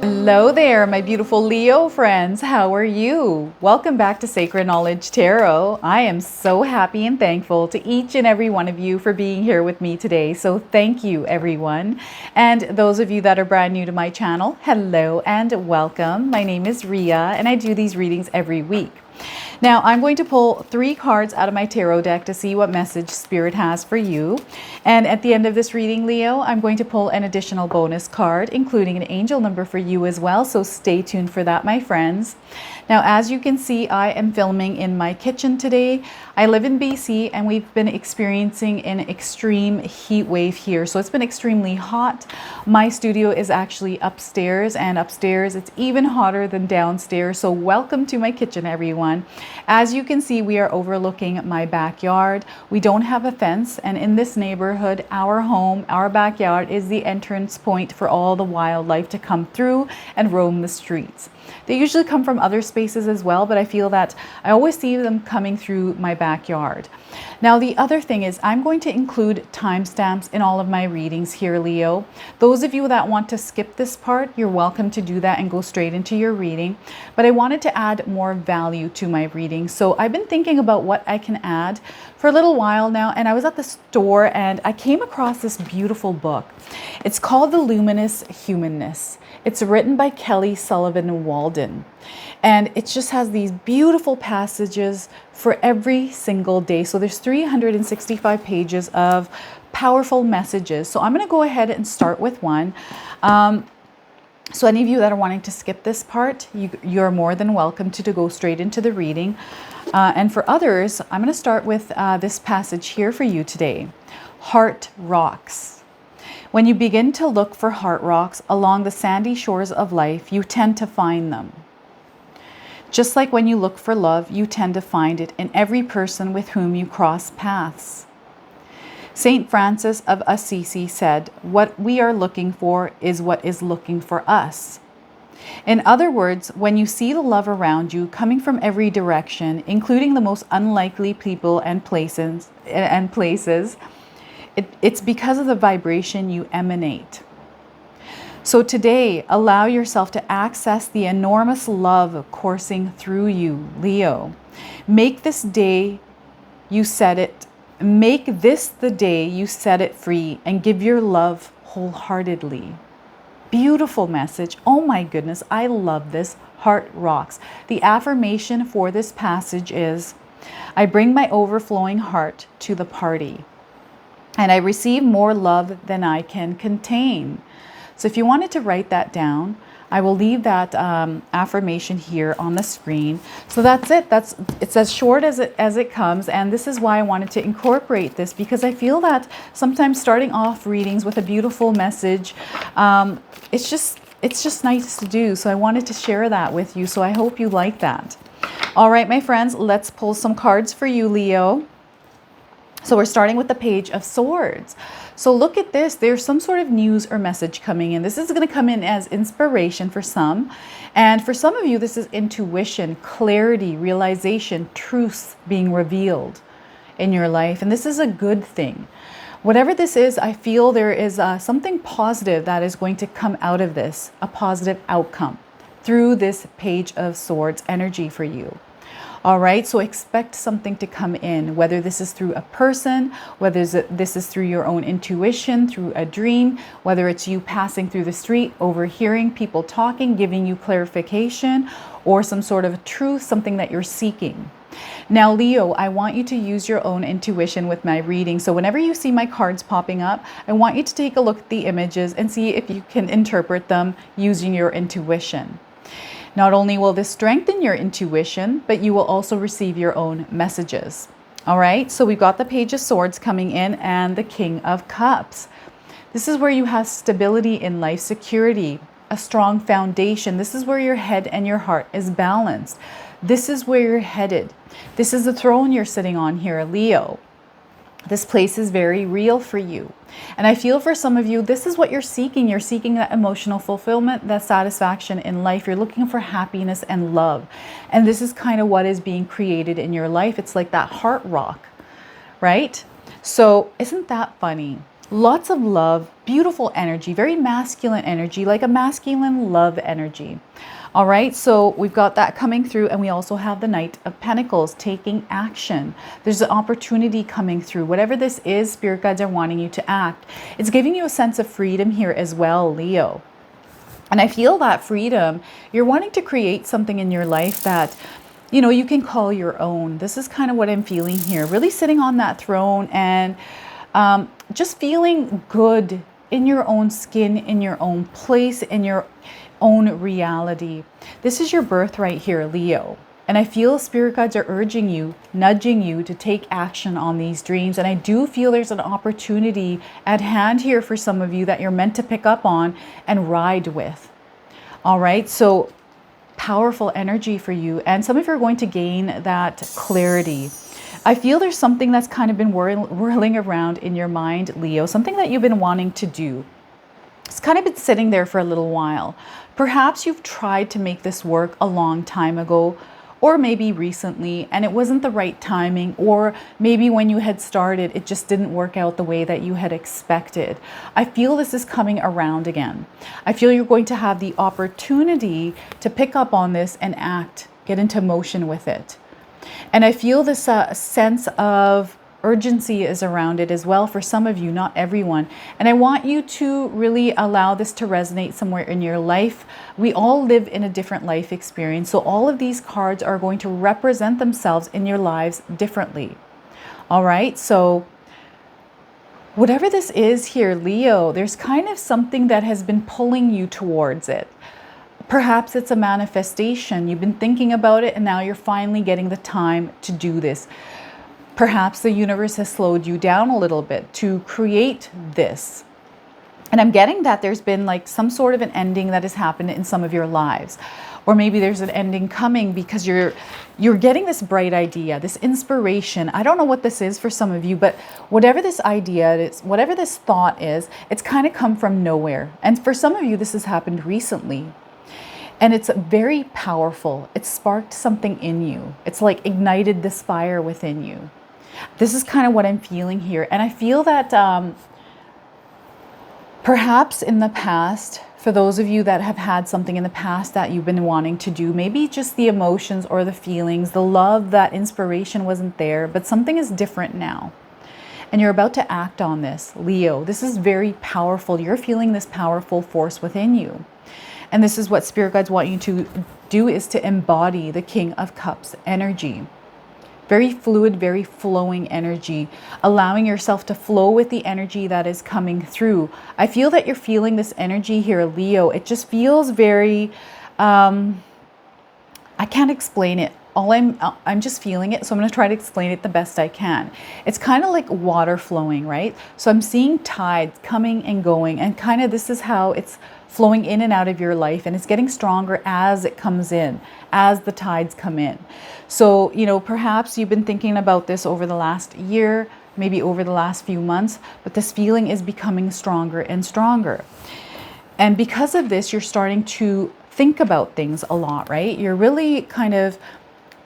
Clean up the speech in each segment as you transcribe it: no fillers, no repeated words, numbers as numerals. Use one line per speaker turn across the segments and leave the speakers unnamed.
Hello there, my beautiful Leo friends. How are you? Welcome back to Sacred Knowledge Tarot. I am so happy and thankful to each and every one of you for being here with me today. So thank you, everyone. And those of you that are brand new to my channel, hello and welcome. My name is Ria, and I do these readings every week. Now, I'm going to pull 3 cards out of my tarot deck to see what message Spirit has for you. And at the end of this reading, Leo, I'm going to pull an additional bonus card, including an angel number for you as well. So stay tuned for that, my friends. Now, as you can see, I am filming in my kitchen today. I live in BC, and we've been experiencing an extreme heat wave here. So it's been extremely hot. My studio is actually upstairs, and upstairs it's even hotter than downstairs. So welcome to my kitchen, everyone. As you can see, we are overlooking my backyard. We don't have a fence, and in this neighborhood, our home, our backyard is the entrance point for all the wildlife to come through and roam the streets. They usually come from other spaces as well, but I feel that I always see them coming through my backyard. Now, the other thing is I'm going to include timestamps in all of my readings here, Leo. Those of you that want to skip this part, you're welcome to do that and go straight into your reading. But I wanted to add more value to my reading. So I've been thinking about what I can add for a little while now, and I was at the store and I came across this beautiful book. It's called The Luminous Humanness. It's written by Kelly Sullivan Walden, and it just has these beautiful passages for every single day. So there's 365 pages of powerful messages. So I'm going to go ahead and start with one. So any of you that are wanting to skip this part, you're more than welcome to go straight into the reading. And for others, I'm going to start with this passage here for you today. Heart rocks. When you begin to look for heart rocks along the sandy shores of life, you tend to find them. Just like when you look for love, you tend to find it in every person with whom you cross paths. Saint Francis of Assisi said, "What we are looking for is what is looking for us." In other words, when you see the love around you coming from every direction, including the most unlikely people and places, it's because of the vibration you emanate. So today, allow yourself to access the enormous love coursing through you, Leo. Make this the day you set it free, and give your love wholeheartedly. Beautiful message. Oh my goodness, I love this. Heart rocks. The affirmation for this passage is, I bring my overflowing heart to the party, and I receive more love than I can contain. So if you wanted to write that down, I will leave that affirmation here on the screen. So that's it. It's as short as it comes, and this is why I wanted to incorporate this, because I feel that sometimes starting off readings with a beautiful message, it's just nice to do. So I wanted to share that with you. So I hope you like that. All right, my friends, let's pull some cards for you, Leo. So we're starting with the Page of Swords. So look at this. There's some sort of news or message coming in. This is going to come in as inspiration for some. And for some of you, this is intuition, clarity, realization, truths being revealed in your life. And this is a good thing. Whatever this is, I feel there is something positive that is going to come out of this, a positive outcome through this Page of Swords energy for you. All right, so expect something to come in, whether this is through a person, whether this is through your own intuition, through a dream, whether it's you passing through the street, overhearing people talking, giving you clarification, or some sort of truth, something that you're seeking. Now, Leo, I want you to use your own intuition with my reading. So whenever you see my cards popping up, I want you to take a look at the images and see if you can interpret them using your intuition. Not only will this strengthen your intuition, but you will also receive your own messages. All right, so we've got the Page of Swords coming in and the King of Cups. This is where you have stability in life, security, a strong foundation. This is where your head and your heart is balanced. This is where you're headed. This is the throne you're sitting on here, Leo. This place is very real for you. And I feel for some of you, this is what you're seeking. You're seeking that emotional fulfillment, that satisfaction in life. You're looking for happiness and love. And this is kind of what is being created in your life. It's like that heart rock, right? So isn't that funny? Lots of love, beautiful energy, very masculine energy, like a masculine love energy. All right, so we've got that coming through, and we also have the Knight of Pentacles, taking action. There's an opportunity coming through. Whatever this is, spirit guides are wanting you to act. It's giving you a sense of freedom here as well, Leo. And I feel that freedom, you're wanting to create something in your life that, you know, you can call your own. This is kind of what I'm feeling here. Really sitting on that throne and just feeling good in your own skin, in your own place, in your own reality. This is your birthright here, Leo. And I feel spirit guides are urging you, nudging you to take action on these dreams. And I do feel there's an opportunity at hand here for some of you that you're meant to pick up on and ride with. All right, so powerful energy for you. And some of you are going to gain that clarity. I feel there's something that's kind of been whirling around in your mind, Leo, something that you've been wanting to do. It's kind of been sitting there for a little while. Perhaps you've tried to make this work a long time ago, or maybe recently, and it wasn't the right timing, or maybe when you had started, it just didn't work out the way that you had expected. I feel this is coming around again. I feel you're going to have the opportunity to pick up on this and act, get into motion with it. And I feel this sense of urgency is around it as well for some of you, not everyone. And I want you to really allow this to resonate somewhere in your life. We all live in a different life experience. So all of these cards are going to represent themselves in your lives differently. All right. So whatever this is here, Leo, there's kind of something that has been pulling you towards it. Perhaps it's a manifestation. You've been thinking about it and now you're finally getting the time to do this. Perhaps the universe has slowed you down a little bit to create this. And I'm getting that there's been like some sort of an ending that has happened in some of your lives. Or maybe there's an ending coming because you're getting this bright idea, this inspiration. I don't know what this is for some of you, but whatever this idea is, whatever this thought is, it's kind of come from nowhere. And for some of you, this has happened recently. And it's very powerful. It sparked something in you. It's like ignited this fire within you. This is kind of what I'm feeling here. And I feel that perhaps in the past, for those of you that have had something in the past that you've been wanting to do, maybe just the emotions or the feelings, the love, that inspiration wasn't there, but something is different now. And you're about to act on this, Leo. This is very powerful. You're feeling this powerful force within you. And this is what spirit guides want you to do, is to embody the King of Cups energy. Very fluid, very flowing energy, allowing yourself to flow with the energy that is coming through. I feel that you're feeling this energy here, Leo. It just feels very, I can't explain it. I'm just feeling it. So I'm going to try to explain it the best I can. It's kind of like water flowing, right? So I'm seeing tides coming and going, and kind of this is how it's flowing in and out of your life, and it's getting stronger as it comes in, as the tides come in. So, you know, perhaps you've been thinking about this over the last year, maybe over the last few months, but this feeling is becoming stronger and stronger. And because of this, you're starting to think about things a lot, right? You're really kind of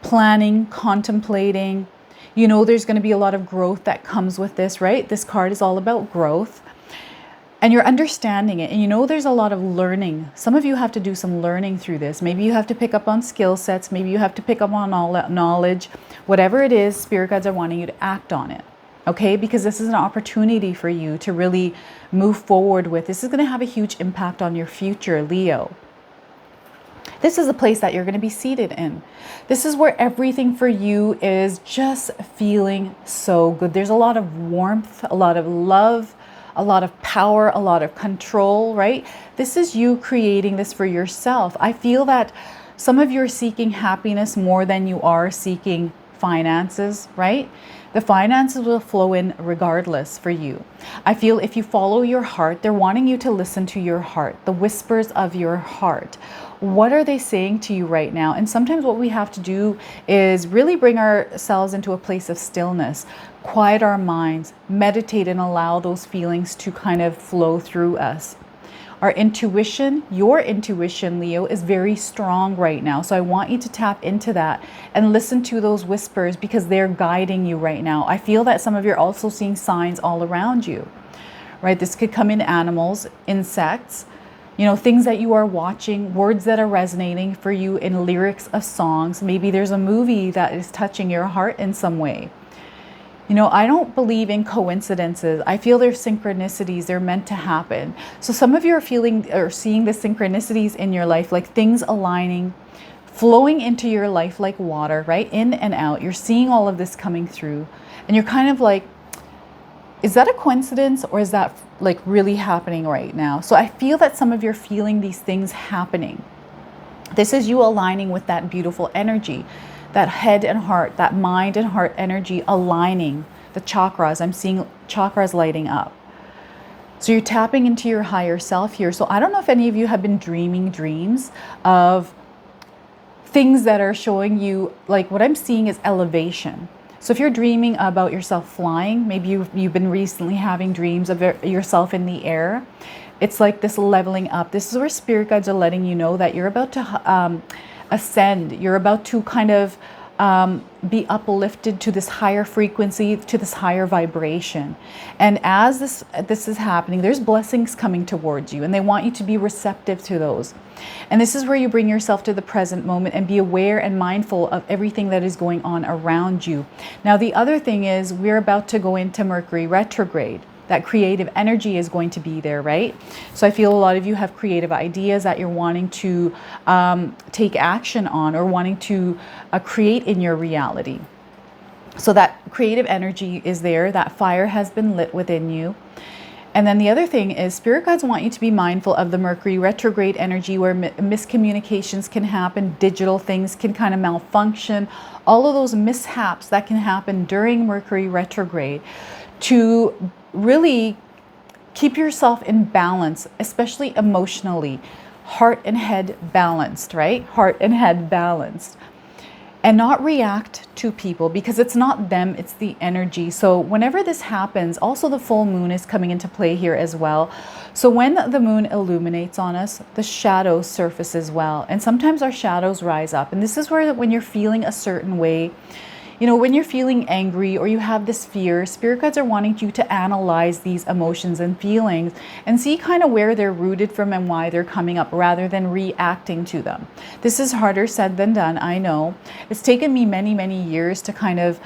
planning, contemplating. You know, there's going to be a lot of growth that comes with this, right? This card is all about growth. And you're understanding it. And you know, there's a lot of learning. Some of you have to do some learning through this. Maybe you have to pick up on skill sets. Maybe you have to pick up on all that knowledge. Whatever it is, spirit guides are wanting you to act on it. Okay? Because this is an opportunity for you to really move forward with. This is going to have a huge impact on your future, Leo. This is a place that you're going to be seated in. This is where everything for you is just feeling so good. There's a lot of warmth, a lot of love, a lot of power, a lot of control, right? This is you creating this for yourself. I feel that some of you are seeking happiness more than you are seeking finances, right? The finances will flow in regardless for you. I feel if you follow your heart, they're wanting you to listen to your heart, the whispers of your heart. What are they saying to you right now? And sometimes what we have to do is really bring ourselves into a place of stillness, quiet our minds, meditate, and allow those feelings to kind of flow through us. Our intuition, your intuition, Leo, is very strong right now. So I want you to tap into that and listen to those whispers because they're guiding you right now. I feel that some of you are also seeing signs all around you, right? This could come in animals, insects, you know, things that you are watching, words that are resonating for you in lyrics of songs. Maybe there's a movie that is touching your heart in some way. You know, I don't believe in coincidences. I feel they're synchronicities. They're meant to happen. So some of you are feeling or seeing the synchronicities in your life, like things aligning, flowing into your life like water, right? In and out. You're seeing all of this coming through. And you're kind of like, is that a coincidence, or is that like really happening right now? So I feel that some of you are feeling these things happening. This is you aligning with that beautiful energy, that head and heart, that mind and heart energy aligning the chakras. I'm seeing chakras lighting up. So you're tapping into your higher self here. So I don't know if any of you have been dreaming dreams of things that are showing you, like what I'm seeing is elevation. So if you're dreaming about yourself flying, maybe you've been recently having dreams of yourself in the air. It's like this leveling up. This is where spirit guides are letting you know that you're about to ascend. You're about to kind of be uplifted to this higher frequency, to this higher vibration. And as this is happening, there's blessings coming towards you, and they want you to be receptive to those. And this is where you bring yourself to the present moment and be aware and mindful of everything that is going on around you. Now, the other thing is we're about to go into Mercury retrograde. That creative energy is going to be there, right? So I feel a lot of you have creative ideas that you're wanting to take action on, or wanting to create in your reality. So that creative energy is there. That fire has been lit within you. And then the other thing is spirit guides want you to be mindful of the Mercury retrograde energy, where miscommunications can happen, digital things can kind of malfunction, all of those mishaps that can happen during Mercury retrograde, to really keep yourself in balance, especially emotionally, heart and head balanced, right? Heart and head balanced. And not react to people, because it's not them, it's the energy. So whenever this happens, also the full moon is coming into play here as well. So when the moon illuminates on us, the shadows surface as well. And sometimes our shadows rise up. And this is where, when you're feeling a certain way, you know, when you're feeling angry or you have this fear, spirit guides are wanting you to analyze these emotions and feelings and see kind of where they're rooted from and why they're coming up, rather than reacting to them. This is harder said than done, I know. It's taken me many, many years to kind of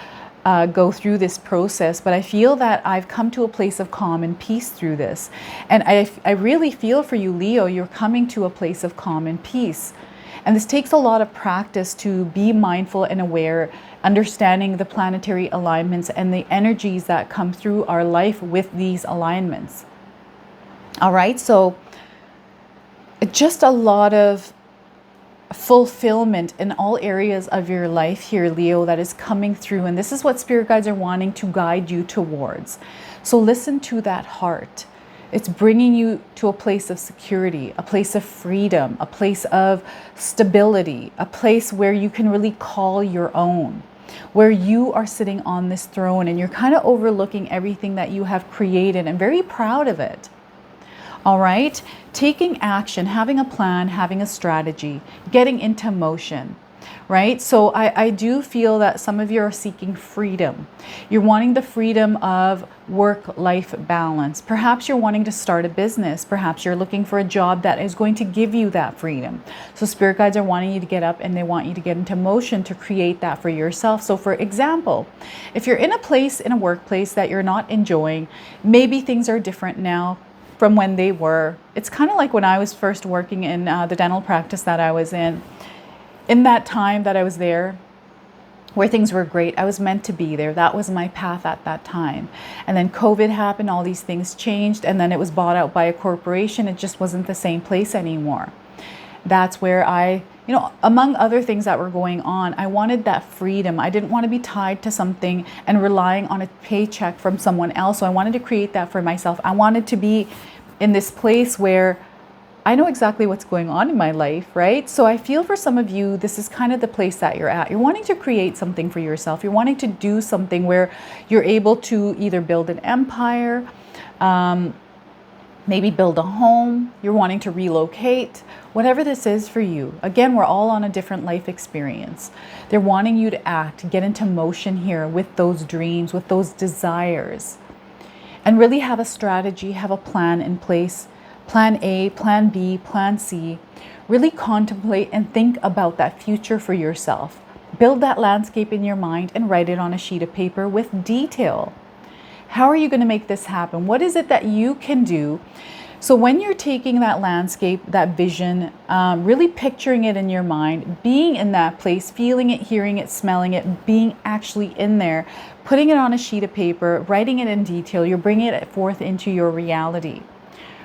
go through this process, but I feel that I've come to a place of calm and peace through this. And I really feel for you, Leo, you're coming to a place of calm and peace. And this takes a lot of practice to be mindful and aware, understanding the planetary alignments and the energies that come through our life with these alignments. All right, so just a lot of fulfillment in all areas of your life here, Leo, that is coming through. And this is what spirit guides are wanting to guide you towards. So listen to that heart. It's bringing you to a place of security, a place of freedom, a place of stability, a place where you can really call your own, where you are sitting on this throne and you're kind of overlooking everything that you have created and very proud of it. All right, taking action, having a plan, having a strategy, getting into motion. Right? So I do feel that some of you are seeking freedom. You're wanting the freedom of work-life balance. Perhaps you're wanting to start a business. Perhaps you're looking for a job that is going to give you that freedom. So spirit guides are wanting you to get up and they want you to get into motion to create that for yourself. So for example, if you're in a workplace that you're not enjoying, maybe things are different now from when they were. It's kind of like when I was first working in the dental practice that I was in. In that time that I was there, where things were great, I was meant to be there. That was my path at that time. And then COVID happened, all these things changed, and then it was bought out by a corporation. It just wasn't the same place anymore. That's where among other things that were going on, I wanted that freedom. I didn't want to be tied to something and relying on a paycheck from someone else. So I wanted to create that for myself. I wanted to be in this place where I know exactly what's going on in my life, right? So I feel for some of you, this is kind of the place that you're at. You're wanting to create something for yourself. You're wanting to do something where you're able to either build an empire, maybe build a home. You're wanting to relocate, whatever this is for you. Again, we're all on a different life experience. They're wanting you to act, get into motion here with those dreams, with those desires. and really have a strategy, have a plan in place. Plan A, plan B, plan C. Really contemplate and think about that future for yourself. Build that landscape in your mind and write it on a sheet of paper with detail. How are you going to make this happen? What is it that you can do? So when you're taking that landscape, that vision, really picturing it in your mind, being in that place, feeling it, hearing it, smelling it, being actually in there, putting it on a sheet of paper, writing it in detail, you're bringing it forth into your reality.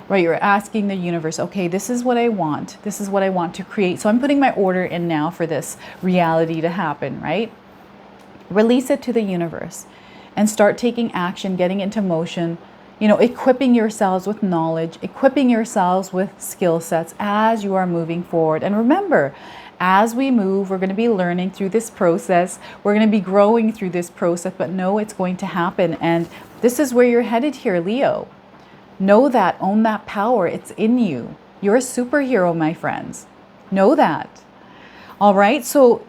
Right, you're asking the universe, okay, this is what I want. This is what I want to create. So I'm putting my order in now for this reality to happen, right? Release it to the universe and start taking action, getting into motion, equipping yourselves with knowledge, equipping yourselves with skill sets as you are moving forward. And remember, as we move, we're going to be learning through this process. We're going to be growing through this process, but know it's going to happen. And this is where you're headed here, Leo. Know that, own that power. It's in you. You're a superhero, my friends. Know that. All right. So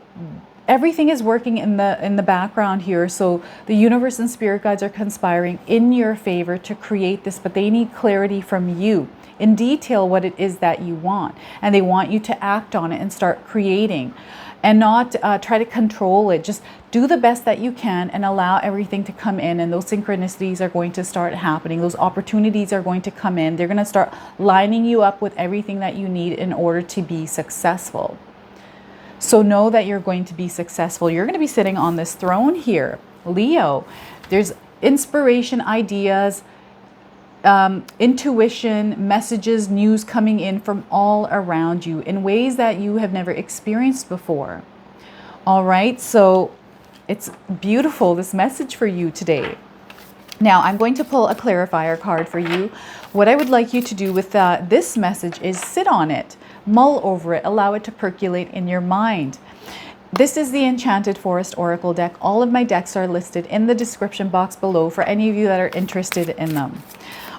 everything is working in the background here. So the universe and spirit guides are conspiring in your favor to create this, but they need clarity from you in detail what it is that you want. And they want you to act on it and start creating and not try to control it. Just do the best that you can and allow everything to come in, and those synchronicities are going to start happening. Those opportunities are going to come in. They're going to start lining you up with everything that you need in order to be successful. So know that you're going to be successful. You're going to be sitting on this throne here, Leo. There's inspiration, ideas, intuition, messages, news coming in from all around you in ways that you have never experienced before. All right, so it's beautiful, this message for you today. Now, I'm going to pull a clarifier card for you. What I would like you to do with this message is sit on it, mull over it, allow it to percolate in your mind. This is the Enchanted Forest Oracle deck. All of my decks are listed in the description box below for any of you that are interested in them.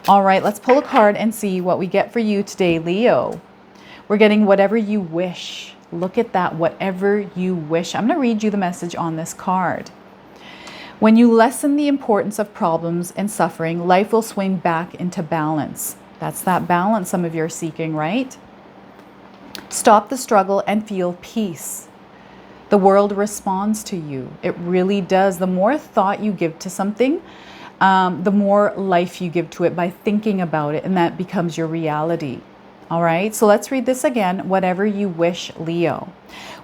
All right, let's pull a card and see what we get for you today, Leo. We're getting whatever you wish. Look at that, whatever you wish. I'm going to read you the message on this card. When you lessen the importance of problems and suffering, life will swing back into balance. That's that balance some of you are seeking, right? Stop the struggle and feel peace. The world responds to you. It really does. The more thought you give to something, the more life you give to it by thinking about it, and that becomes your reality. All right, so let's read this again. Whatever you wish, Leo.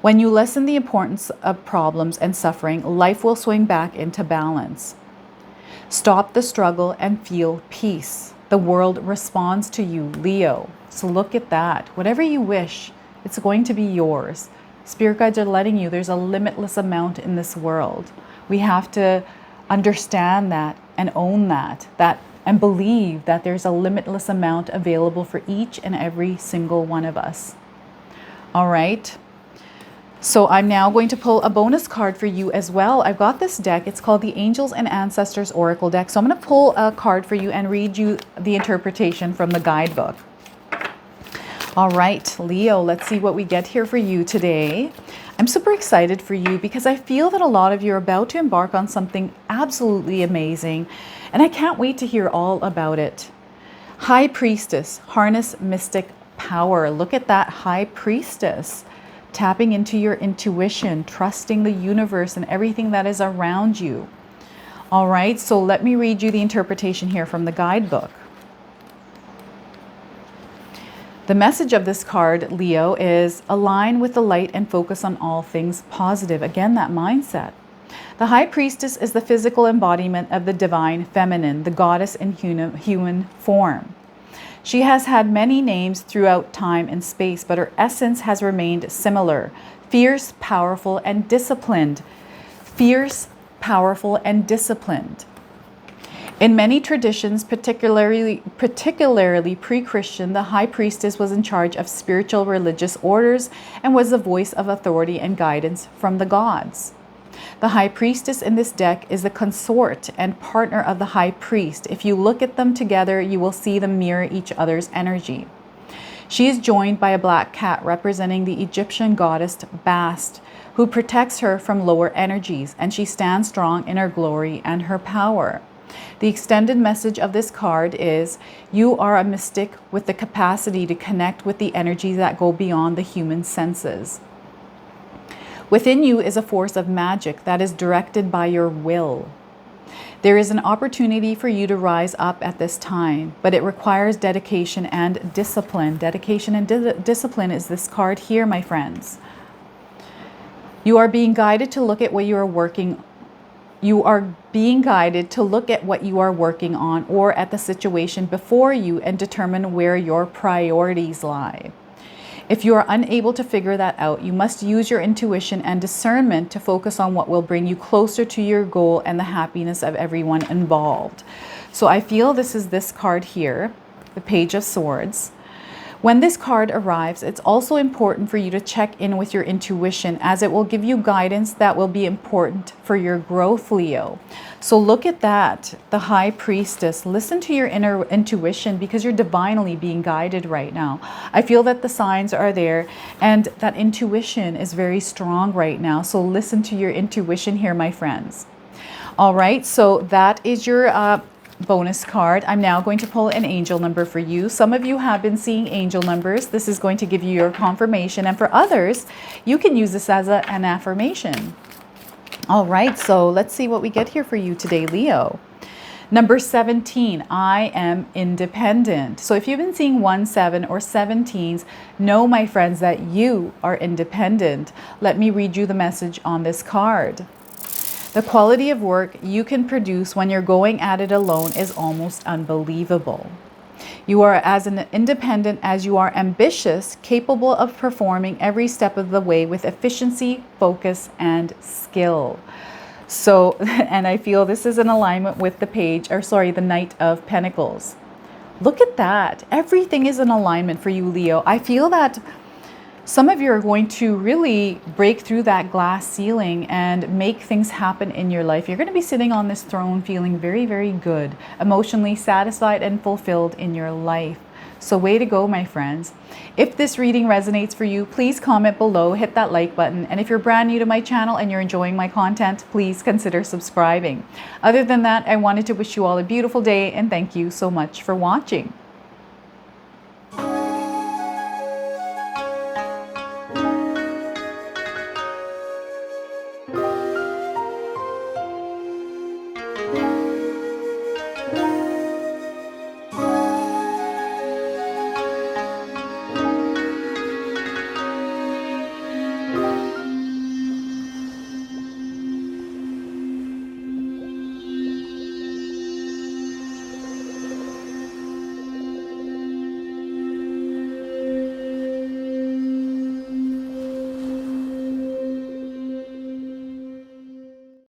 When you lessen the importance of problems and suffering, life will swing back into balance. Stop the struggle and feel peace. The world responds to you, Leo. So look at that. Whatever you wish, it's going to be yours. Spirit guides are letting you, there's a limitless amount in this world. We have to understand that and own that and believe that there's a limitless amount available for each and every single one of us. All right. So I'm now going to pull a bonus card for you as well. I've got this deck. It's called the Angels and Ancestors Oracle deck. So I'm going to pull a card for you and read you the interpretation from the guidebook. All right, Leo, let's see what we get here for you today. I'm super excited for you because I feel that a lot of you are about to embark on something absolutely amazing, and I can't wait to hear all about it. High Priestess, harness mystic power. Look at that High Priestess, tapping into your intuition, trusting the universe and everything that is around you. All right, so let me read you the interpretation here from the guidebook. The message of this card, Leo, is align with the light and focus on all things positive. Again, that mindset. The High Priestess is the physical embodiment of the divine feminine, the goddess in human form. She has had many names throughout time and space, but her essence has remained similar. Fierce, powerful, and disciplined. Fierce, powerful, and disciplined. In many traditions, particularly pre-Christian, the High Priestess was in charge of spiritual religious orders and was the voice of authority and guidance from the gods. The High Priestess in this deck is the consort and partner of the High Priest. If you look at them together, you will see them mirror each other's energy. She is joined by a black cat representing the Egyptian goddess Bast, who protects her from lower energies, and she stands strong in her glory and her power. The extended message of this card is you are a mystic with the capacity to connect with the energies that go beyond the human senses. Within you is a force of magic that is directed by your will. There is an opportunity for you to rise up at this time, but it requires dedication and discipline. Dedication and discipline is this card here, my friends. You are being guided to look at what you are working on or at the situation before you and determine where your priorities lie. If you are unable to figure that out, you must use your intuition and discernment to focus on what will bring you closer to your goal and the happiness of everyone involved. So I feel this is this card here, the Page of Swords. When this card arrives, it's also important for you to check in with your intuition, as it will give you guidance that will be important for your growth, Leo. So look at that, the High Priestess. Listen to your inner intuition, because you're divinely being guided right now. I feel that the signs are there and that intuition is very strong right now. So listen to your intuition here, my friends. All right, so that is your bonus card. I'm now going to pull an angel number for you. Some of you have been seeing angel numbers. This is going to give you your confirmation, and for others, you can use this as an affirmation. All right, so let's see what we get here for you today, Leo. Number 17, I am independent. So if you've been seeing 1, 7, or 17s, know, my friends, that you are independent. Let me read you the message on this card. The quality of work you can produce when you're going at it alone is almost unbelievable. You are as independent as you are ambitious, capable of performing every step of the way with efficiency, focus, and skill. So, and I feel this is in alignment with the Knight of Pentacles. Look at that. Everything is in alignment for you, Leo. I feel that some of you are going to really break through that glass ceiling and make things happen in your life. You're going to be sitting on this throne feeling very, very good, emotionally satisfied and fulfilled in your life. So way to go, my friends. If this reading resonates for you, please comment below, hit that like button. And if you're brand new to my channel and you're enjoying my content, please consider subscribing. Other than that, I wanted to wish you all a beautiful day and thank you so much for watching.